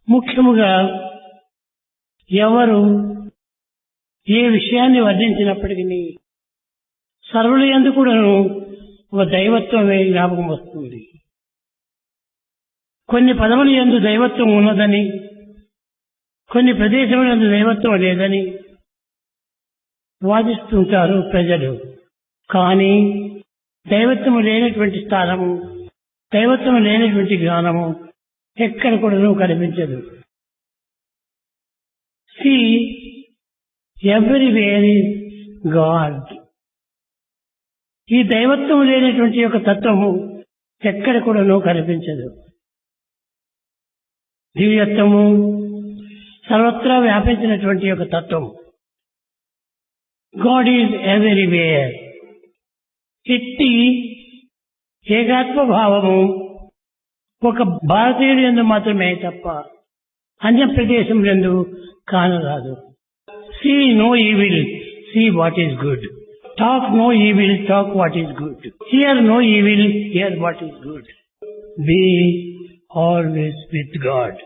ముఖ్యముగా ఎవరు ఏ విషయాన్ని వర్ణించినప్పటికీ సర్వుల యందు కూడాను ఒక దైవత్వమే జ్ఞాపకం వస్తుంది. కొన్ని పదముల యందు దైవత్వం ఉన్నదని, కొన్ని ప్రదేశముల యందు దైవత్వం లేదని వాదిస్తుంటారు ప్రజలు. కానీ దైవత్వము లేనటువంటి స్థానము, దైవత్వము లేనటువంటి జ్ఞానము ఎక్కడ కూడా కనిపించదు. See, everywhere is God. ఈ దైవత్వం లేనటువంటి యొక్క తత్వము ఎక్కడ కూడాను కనిపించదు. దివ్యత్వము సర్వత్రా వ్యాపించినటువంటి యొక్క తత్వం. God is everywhere. ఇట్టి ఏకాత్మ భావము ఒక భారతీయుడు యందు మాత్రమే తప్ప అన్య ప్రదేశం యందు కానరాదు. See no evil, see what is good. Talk no evil, talk what is good. Hear no evil, hear what is good. Be always with God.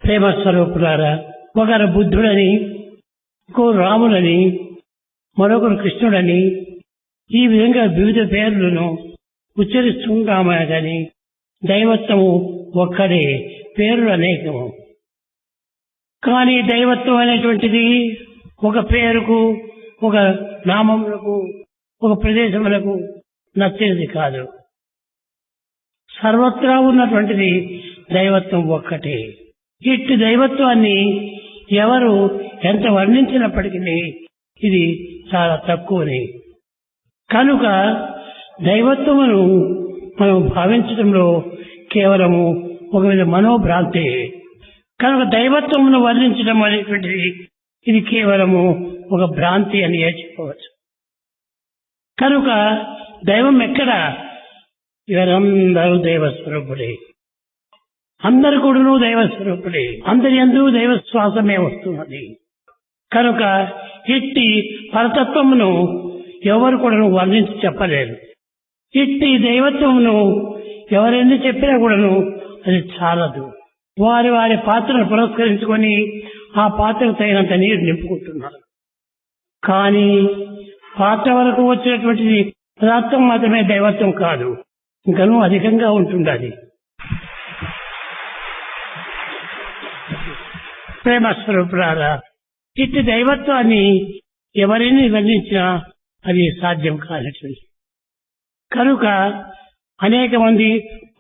ప్రేమ స్వరూపులారా, ఒకరు బుద్ధుడని, ఇంకో రాములని, మరొకరు కృష్ణుడని ఈ విధంగా వివిధ పేర్లను ఉచ్చరిస్తుంటామే కానీ దైవత్వము ఒక్కడే, పేర్లు అనేకము. కానీ దైవత్వం అనేటువంటిది ఒక పేరుకు, ఒక నామములకు, ఒక ప్రదేశములకు నచ్చేది కాదు. సర్వత్రా ఉన్నటువంటిది దైవత్వం ఒక్కటే. ఇట్టి దైవత్వాన్ని ఎవరు ఎంత వర్ణించినప్పటికీ ఇది చాలా తక్కువని. కనుక దైవత్వమును మనం భావించడంలో కేవలము ఒక విధ మనోభ్రాంతే. కనుక దైవత్వమును వర్ణించడం అనేటువంటిది ఇది కేవలము ఒక భ్రాంతి అని చెప్పవచ్చు. కనుక దైవం ఎక్కడ? ఇవరందరూ దైవస్వరూపుడే, అందరు కూడాను దైవస్వరూపుడే, అందరి యందు దైవశ్వాసమే వస్తున్నది. కనుక ఇట్టి పరతత్వమును ఎవరు కూడాను వర్ణించి చెప్పలేరు. ఇట్టి దైవత్వమును ఎవరెన్ని చెప్పినా కూడాను అది చాలదు. వారి వారి పాత్రను పురస్కరించుకొని ఆ పాత్రకు తగినంత నీరు నింపుకుంటున్నారు. కానీ పాత్ర వరకు వచ్చినటువంటిది పదార్థం మాత్రమే దైవత్వం కాదు, ఇంకనూ అధికంగా ఉంటుండాలి. ప్రేమ స్వరూపులారా, ఇట్టి దైవత్వాన్ని ఎవరిని వర్ణించినా అది సాధ్యం కానటువంటి. కనుక అనేక మంది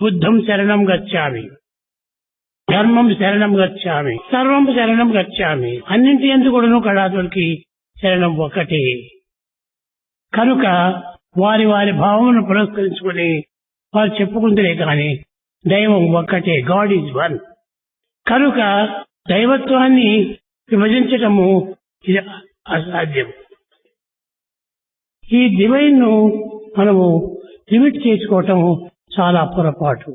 బుద్ధం శరణం గచ్చామి, ధర్మం శరణం గచ్చామి, సర్వం శరణం గచ్చామి, అన్నింటి యందు కూడాను కళాతులకి శరణం ఒకటే. కనుక వారి వారి భావమును పురస్కరించుకుని వారు చెప్పుకుంటే కానీ దైవం ఒక్కటే, గాడ్ ఈజ్ వన్. కనుక దైవత్వాన్ని విభజించటము ఇది అసాధ్యం. ఈ డివైన్ ను మనము లిమిట్ చేసుకోవటం చాలా పొరపాటు.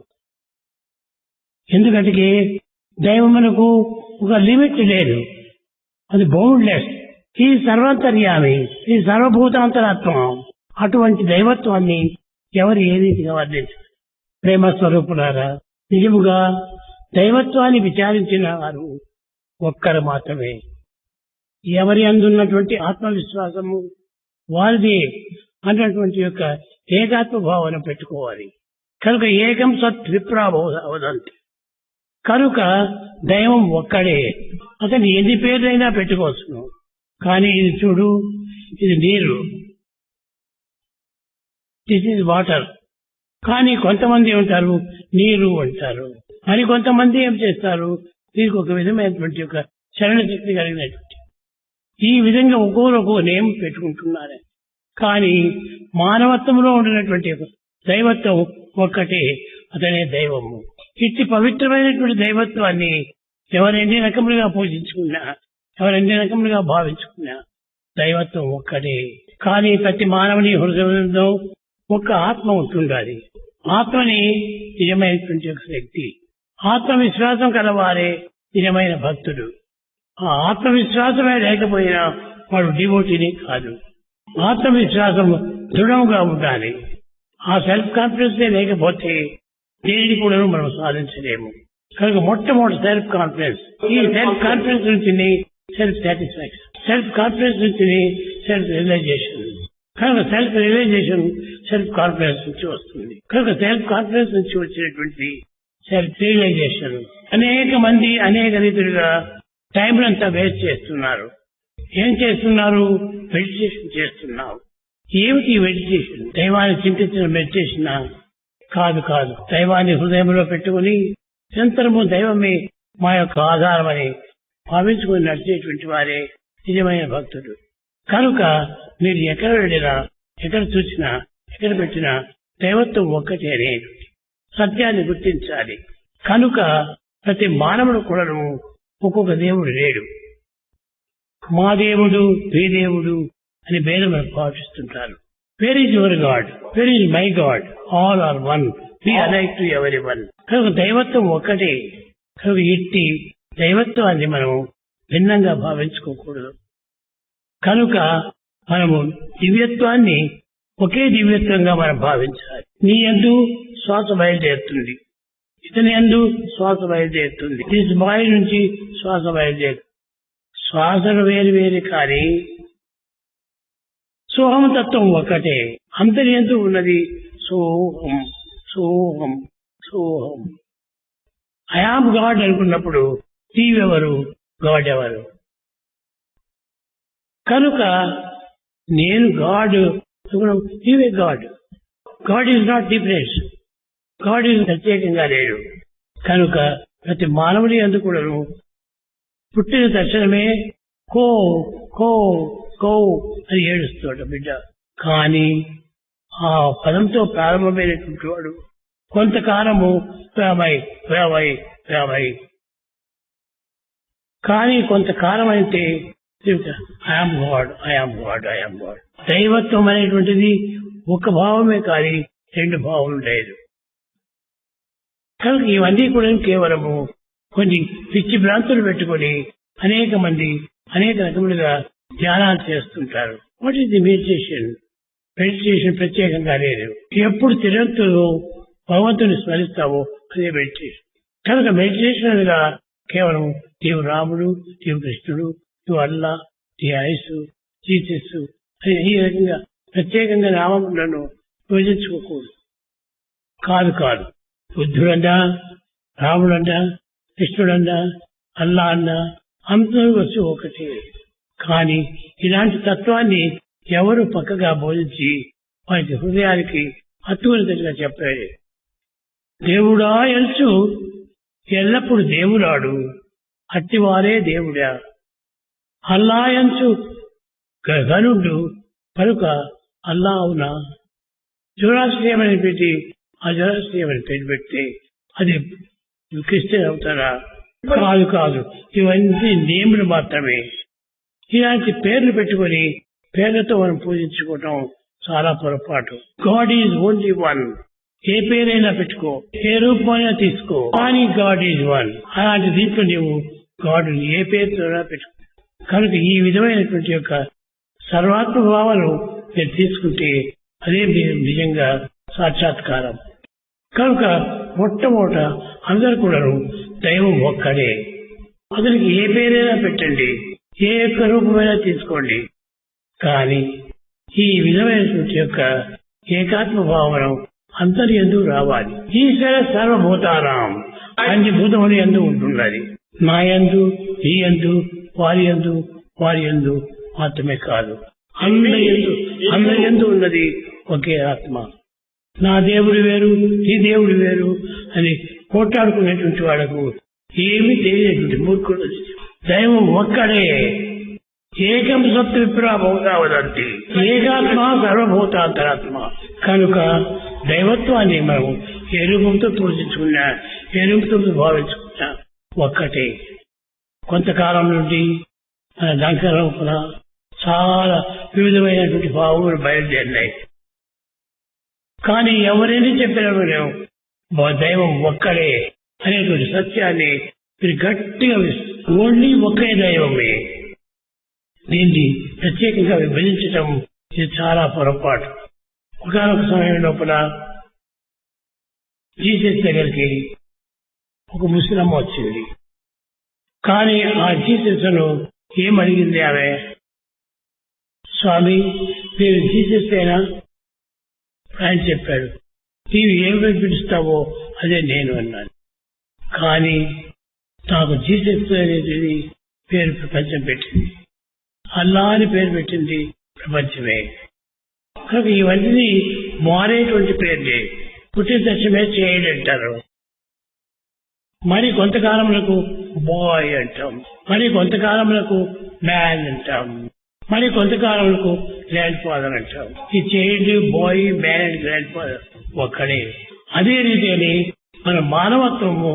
ఎందుకంటే దైవమునకు ఒక లిమిట్ లేదు, అది బౌండ్లెస్. ఈ సర్వాంతర్యామి, ఈ సర్వభూతాంతరాత్మ. అటువంటి దైవత్వాన్ని ఎవరు ఏ రీతిగా వర్ణించారు? ప్రేమ స్వరూపులారా, నిజముగా దైవత్వాన్ని విచారించిన వారు ఒక్కరు మాత్రమే. ఎవరి అందున్నటువంటి ఆత్మవిశ్వాసము వారిది అన్నటువంటి యొక్క ఏకాత్మ భావన పెట్టుకోవాలి. కనుక ఏకం సత్ విప్రావదంతి. కనుక దైవం ఒక్కడే, అతను ఎన్ని పేర్లైనా పెట్టుకోవచ్చును. కానీ ఇది చూడు, ఇది నీరు, దిస్ ఈజ్ వాటర్. కానీ కొంతమంది ఉంటారు నీరు అంటారు, మరి కొంతమంది ఏం చేస్తారు, దీనికి ఒక విధమైనటువంటి యొక్క చలన శక్తి కలిగినటువంటి ఈ విధంగా ఒక్కొక్క నేమ్ పెట్టుకుంటున్నారు. కానీ మానవత్వంలో ఉండినటువంటి దైవత్వం ఒక్కటే, అతనే దైవము. ఇట్టి పవిత్రమైనటువంటి దైవత్వాన్ని ఎవరెన్ని రకములుగా పూజించుకున్నా, ఎవరెన్ని రకములుగా భావించుకున్నా దైవత్వం ఒక్కటే. కానీ ప్రతి మానవుని హృదయంలో ఒక్క ఆత్మ ఉంటుండాలి. ఆత్మని నిజమైనటువంటి ఒక శక్తి. ఆత్మవిశ్వాసం కలవారే నిజమైన భక్తుడు. ఆ ఆత్మవిశ్వాసమే లేకపోయినా వాడు డివోటీని కాదు. ఆత్మవిశ్వాసం దృఢంగా ఉండాలి. ఆ సెల్ఫ్ కాన్ఫిడెన్స్ లేకపోతే దేనిని కూడా మనం సాధించలేము. కనుక మొట్టమొదటి సెల్ఫ్ కాన్ఫిడెన్స్. ఈ సెల్ఫ్ కాన్ఫిడెన్స్ నుంచి సెల్ఫ్ సాటిస్ఫాక్షన్, సెల్ఫ్ కాన్ఫిడెన్స్ నుంచి సెల్ఫ్ రియలైజేషన్. కనుక సెల్ఫ్ రియలైజేషన్ సెల్ఫ్ కాన్ఫిడెన్స్ నుంచి వస్తుంది. కనుక సెల్ఫ్ కాన్ఫిడెన్స్ నుంచి వచ్చినటువంటి సెల్ఫ్ రియలైజేషన్ అనేక మంది అనేక రీతిలుగా టైంలంతా వేస్ట్ చేస్తున్నారు. ఏం చేస్తున్నారు? మెడిటేషన్ చేస్తున్నారు. ఏమిటి మెడిటేషన్? దైవాన్ని చింతించిన మెడిటేషన్ కాదు. కాదు, దైవాన్ని హృదయంలో పెట్టుకుని నిరంతరము దైవమే మా యొక్క ఆధారమని భావించుకుని నడిచేటువంటి వారే నిజమైన భక్తుడు. కనుక మీరు ఎక్కడ వెళ్ళినా, ఎక్కడ చూసినా, ఎక్కడ పెట్టినా దైవత్వం ఒక్కటే అనేటువంటి సత్యాన్ని గుర్తించాలి. కనుక ప్రతి మానవుడు కూడా ఒక్కొక్క దేవుడు లేడు. మా దేవుడు, మీ దేవుడు అని భేదం భావిస్తుంటారు. Where is your God, where is my God, all are one, be alike to every one. కనుక దైవత్వం ఒక్కటే. కనుక ఇట్టి దైవత్వాన్ని మనం భిన్నంగా భావించుకోకూడదు. కనుక మనము దివ్యత్వాన్ని ఒకే దివ్యత్వంగా మనం భావించాలి. నీ యందు శ్వాస బయలుదేరుతుంది, ఇతని యందు శ్వాస బయలుదేరుతుంది, దిస్ బాయ్ నుంచి శ్వాస బయలుదేరుతుంది. శ్వాసలు వేరు వేరు కానీ సోహం తత్వం ఒకటే. అంతర్యందు ఉన్నది సోహం సోహం సోహం. ఐఆమ్ గాడ్ అనుకున్నప్పుడు నీవెవరు, గాడ్ ఎవరు? కనుక నేను గాడ్, నీవే God. God is not difference, God is ప్రత్యేకంగా లేడు. కనుక ప్రతి మానవుని యందు కూడాను పుట్టిన తక్షణమే కో కో కో అని ఏడుస్తాడు బిడ్డ. కానీ ఆ పదంతో ప్రారంభమైనటువంటి వాడు కొంతకాలము వేమై వేమై వేమై, కానీ కొంతకాలం అయితే I am God, I am God, I am God. దైవత్వం అనేటువంటిది ఒక భావమే కానీ రెండు భావం లేదు. కనుక ఇవన్నీ కూడా కేవలము కొన్ని పిచ్చి భ్రాంతులు పెట్టుకొని అనేక మంది అనేక రకములుగా ధ్యానాలు చేస్తుంటారు. What is the meditation? Meditation ప్రత్యేకంగా లేదు. ఎప్పుడు తిరుగుతూ భగవంతుని స్మరిస్తావో అదే మెడిటేషన్. కనుక మెడిటేషన్ అనగా కేవలం నీవు రాముడు, నీవు కృష్ణుడు, నువ్వు అల్లా, నీ ఐసు, జీసస్ అని ఈ రకంగా ప్రత్యేకంగా నామములను విభజించుకోకూడదు. కాదు కాదు, బుద్ధుడన్నా, రాముడన్నా, కృష్ణుడన్నా, అల్లా అన్నా అందరూ వచ్చి ఒకటి. కానీ ఇలాంటి తత్వాన్ని ఎవరు పక్కగా బోధించి వారికి హృదయానికి హత్తుకునేటట్టుగా చెప్పారు. దేవుడా ఎల్చు ఎల్లప్పుడు దేవుడాడు, అట్టివారే దేవుడా. అల్లా ఎంచు గనుడు కనుక అల్లా అవునా. జొరాస్ట్రియం అని పెట్టి ఆ జొరాస్ట్రియం అని పేరు పెడితే అది క్రిస్టియన్ అవుతారా? కాదు కాదు, ఇవన్నీ నేములు మాత్రమే. ఇలాంటి పేర్లు పెట్టుకొని పేర్లతో మనం పూజించుకోవటం చాలా పొరపాటు. God is only one. ఏ పేరైనా పెట్టుకో, ఏ రూపమైనా తీసుకో, కానీ గాడ్ ఈజ్ వన్. అలాంటి దీంట్లో నీవు గాడ్ ఏ పేరుతో పెట్టుకో. కనుక ఈ విధమైనటువంటి యొక్క సర్వాత్మ భావాలు మీరు తీసుకుంటే అదే నిజంగా సాక్షాత్కారం. కనుక మొట్టమొదట అందరు కూడా దైవం ఒక్కడే. అతనికి ఏ పేరైనా పెట్టండి, ఏ యొక్క రూపమైనా తీసుకోండి, కానీ ఈ విధమైనటువంటి యొక్క ఏకాత్మ భావన అందరి యందు రావాలి. ఈశ్వర సర్వభూతానాం, అన్ని భూతములు యందు ఉంటున్నది. నా యందు, ఈ యందు, వారి యందు, వారి యందు మాత్రమే కాదు, అందరి యందు ఉన్నది ఒకే ఆత్మ. నా దేవుడు వేరు, నీ దేవుడు వేరు అని పోట్లాడుకునేటువంటి వాళ్ళకు ఏమీ తెలియనటువంటి మూర్ఖుడు. దైవం ఒక్కడే. ఏకం సత్ విప్రా బహుధా వదంతి, ఏకాత్మ సర్వభూతాంతరాత్మ. కనుక దైవత్వాన్ని మనం ఏ రూపంతో పూజించుకున్నా, ఏ రూపంతో భావించుకున్నా ఒక్కటే. కొంతకాలం నుండి మన లంక లోపల చాలా వివిధమైనటువంటి భావములు బయలుదేరినాయి. కానీ ఎవరైనా చెప్పినా దైవం ఒక్కడే అనేటువంటి సత్యాన్ని మీరు గట్టిగా ఓన్లీ ఒకే దైవమే. దీన్ని ప్రత్యేకంగా విభజించడం ఇది చాలా పొరపాటు. ఒకనొక సమయం లోపల జీసస్ దగ్గరికి ఒక ముస్లిం వచ్చింది. కానీ ఆ జీసస్ను ఏమడిగింది ఆమె? స్వామి, మీరు జీససేనా? ఆయన చెప్పాడు, నీవు ఏమై పిలుస్తావో అదే నేను అన్నాను. కానీ నాకు జీసస్ అనేది పేరు ప్రపంచం పెట్టింది, అల్లా అని పేరు పెట్టింది ప్రపంచమే. కనుక ఇవన్నీ మారేటువంటి పేర్లే. పుట్టిన తక్షణమే చేయండి అంటారు, మరి కొంతకాలములకు బాయ్ అంటాం, మరి కొంతకాలములకు మ్యాన్ అంటాం, మరి కొంతకాలములకు గ్రాండ్ ఫాదర్ అంటాం. ఈ child, boy, man and grand father ఒక్కడే. అదే రీతిని మన మానవత్వము,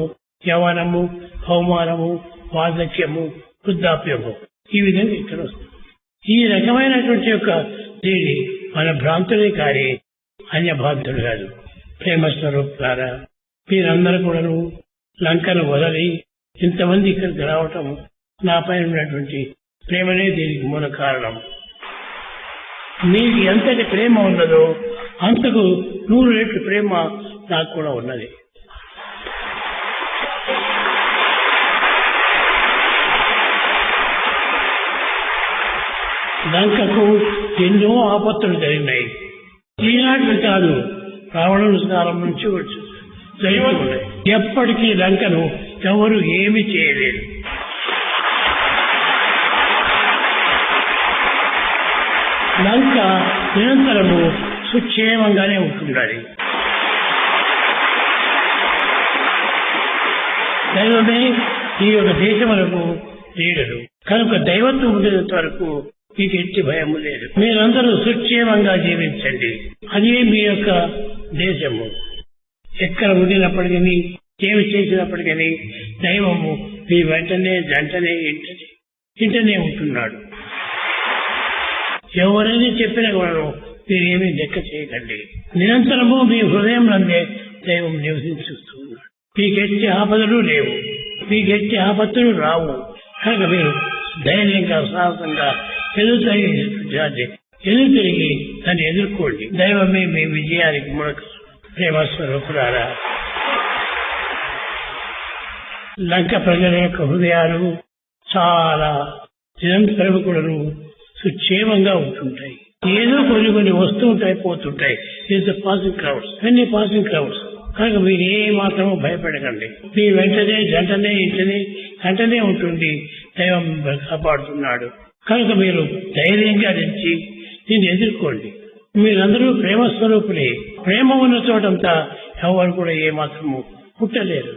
యవనము, కౌమారము, వార్ధక్యము, వృద్ధాప్యము ఈ విధంగా ఇక్కడ వస్తుంది. ఈ రకమైనటువంటి యొక్క దీని మన భ్రాంతులే కానీ అన్య భ్రాంతులు కాదు. ప్రేమ స్వరూపులారా, మీరందరూ కూడాను లంకను వదలి ఇంతమంది ఇక్కడికి రావటం నా పైన ఉన్నటువంటి ప్రేమనే దీనికి మూల కారణం. మీకు ఎంతటి ప్రేమ ఉన్నదో అంతకు 100 రెట్లు ప్రేమ నాకు కూడా ఉన్నది. లంకకు ఎన్నో ఆపత్తులు జరిగినాయి. ఈనాటికి కాదు, రావణుల కాలం నుంచి జరుగుతున్నాయి. ఎప్పటికీ లంకను ఎవరు ఏమి చేయలేరు. లంక నిరంతరము సుక్షేమంగానే ఉంటుండాలి. దైవమే ఈ యొక్క దేశములకు లీడరు. కనుక దైవత్వం ఉండేంత వరకు మీకు ఎట్టి భయము లేదు. మీరందరూ సుక్షేమంగా జీవించండి, అదే మీ యొక్క దేశము. ఎక్కడ ఉండినప్పటికీ, ఏమి చేసినప్పటికీ దైవము మీ వెంటనే జంటనే ఇంటనే ఉంటున్నాడు. ఎవరైనా చెప్పినా కూడా మీరేమీ లెక్క చేయకండి. నిరంతరము మీ హృదయం నందే దైవం నివసించుతున్నాడు. మీకెట్టి ఆపదలు లేవు, మీకెట్టి ఆపత్తులు రావు. కనుక మీరు ధైర్యంగా, సాహసంగా ఎదురు తిరిగి దాన్ని ఎదుర్కోండి. దైవమే మీ విజయానికి మూలక. ప్రేమ స్వరూపులారా, లంక ప్రజల యొక్క హృదయాలు చాలా నిరంతరం కూడాను సుక్షేమంగా ఉంటుంటాయి. ఏదో కొన్ని వస్తూ ఉంటాయి, పోతుంటాయి. ఇట్స్ పాసింగ్ క్రౌడ్స్, అన్ని పాసింగ్ క్రౌడ్స్. కనుక మీరు ఏ మాత్రమూ భయపడకండి. మీ వెంటనే జంటనే కంటనే ఉంటుంది. దైవం కాపాడుతున్నాడు. కనుక మీరు ధైర్యంగా నిలిచి దీన్ని ఎదుర్కోండి. మీరందరూ ప్రేమ స్వరూపులే. ప్రేమ ఉన్న చోటంతా ఎవరు కూడా ఏ మాత్రము పుట్టలేరు.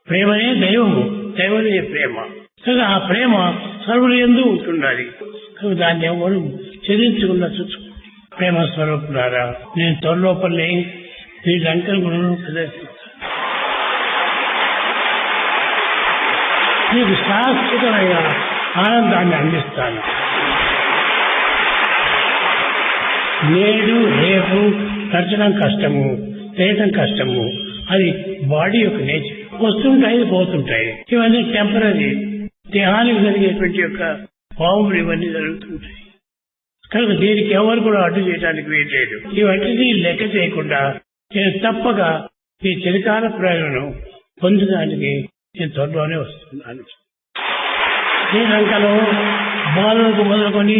ప్రేమనే దైవము, దైవమే ప్రేమ. కనుక ఆ ప్రేమ సర్వులు యందు ఉంటుండాలి. కనుక దాన్ని ఎవరు చెల్లించకుండా చూసుకోండి. ప్రేమ స్వరూపులారా, నేను త్వరలోపలే ఈ లంకను గుణను ప్రదర్శిస్తాను. మీకు శాశ్వతమైన ఆనందాన్ని అందిస్తాను. నేడు రేపు నడచడం కష్టము, చేయటం కష్టము. అది బాడీ యొక్క నేచర్. వస్తుంటాయి, పోతుంటాయి. ఇవన్నీ టెంపరీ. దేహానికి జరిగేటువంటి యొక్క భావములు ఇవన్నీ జరుగుతుంటాయి. కనుక దీనికి ఎవరు కూడా అడ్డు చేయడానికి వీల్లేదు. ఇవన్నీ లెక్క చేయకుండా నేను తప్పగా ఈ చిరకాల ప్రయోజనం పొందడానికి నేను త్వరలోనే వస్తున్నాను. శ్రీలంకలో బాలలకు మొదలుకొని,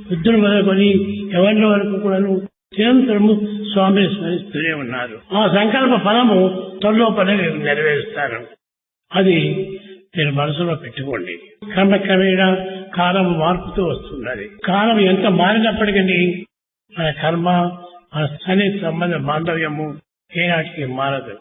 వృద్ధులు మొదలుకొని, ఎవరి వరకు కూడాను నిరంతరము స్వామిని స్మరిస్తూనే ఉన్నారు. ఆ సంకల్ప ఫలము త్వరలోపలే నెరవేరుస్తారు. అది మీరు మనసులో పెట్టుకోండి. క్రమక్రమేణా కాలం మార్పుతూ వస్తున్నది. కాలం ఎంత మారినప్పటికీ మన కర్మ, మన సన్నిహిత సంబంధ బాంధవ్యము ఏనాటికి మారదు.